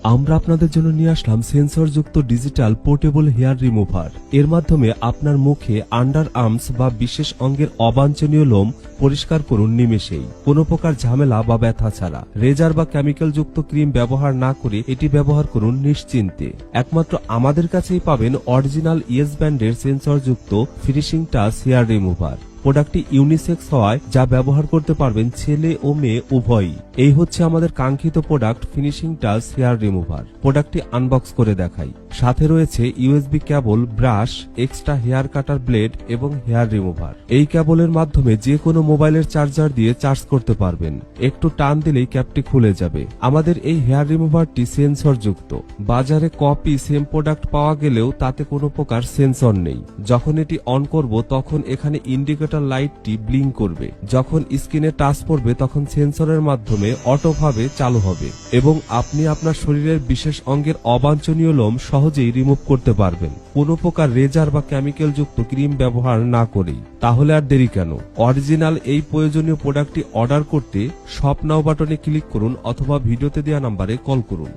আমরা আপনাদের জন্য নিয়ে আসলাম সেন্সরযুক্ত ডিজিটাল পোর্টেবল হেয়ার রিমুভার। এর মাধ্যমে আপনার মুখে আন্ডার আর্মস বা বিশেষ অঙ্গের অবাঞ্ছনীয় লোম পরিষ্কার করুন নিমেষেই, কোনো প্রকার ঝামেলা বা ব্যথা ছাড়া। রেজার বা কেমিক্যাল যুক্ত ক্রিম ব্যবহার না করে এটি ব্যবহার করুন নিশ্চিন্তে। একমাত্র আমাদের কাছেই পাবেন অরিজিনাল ইয়েস ব্র্যান্ডের সেন্সরযুক্ত ফিনিশিং টাচ হেয়ার রিমুভার। প্রোডাক্টটি ইউনিসেক্স হওয়ায় যা ব্যবহার করতে পারবেন ছেলে ও মেয়ে উভয়ই। এই হচ্ছে আমাদের কাঙ্ক্ষিত product finishing touch hair remover. প্রোডাক্টটি আনবক্স করে দেখাই। সাথে রয়েছে USB cable, brush, extra hair cutter blade এবং হেয়ার রিমুভার। এই কেবলের মাধ্যমে যে কোনো মোবাইলের চার্জার দিয়ে চার্জ করতে পারবেন। একটু টান দিলেই ক্যাপটি খুলে যাবে। আমাদের এই হেয়ার রিমুভারটি সেন্সর যুক্ত। বাজারে কপি সেম প্রোডাক্ট পাওয়া গেলেও তাতে কোনো প্রকার সেন্সর নেই। যখন এটি অন করব তখন এখানে ইন্ডিকেটর লাইটটি ব্লিঙ্ক করবে। যখন স্ক্রিনে টাচ পড়বে তখন সেন্সরের মাধ্যমে অটোভাবে চালু হবে এবং আপনি আপনার শরীরের বিশেষ অঙ্গের অবাঞ্ছনীয় লোম সহজেই রিমুভ করতে পারবেন, কোনো প্রকার রেজার বা কেমিক্যাল যুক্ত ক্রিম ব্যবহার না করেই। তাহলে আর দেরি কেন? অরিজিনাল এই প্রয়োজনীয় প্রোডাক্টটি অর্ডার করতে শপ নাও বাটনে ক্লিক করুন অথবা ভিডিওতে দেওয়া নম্বরে কল করুন।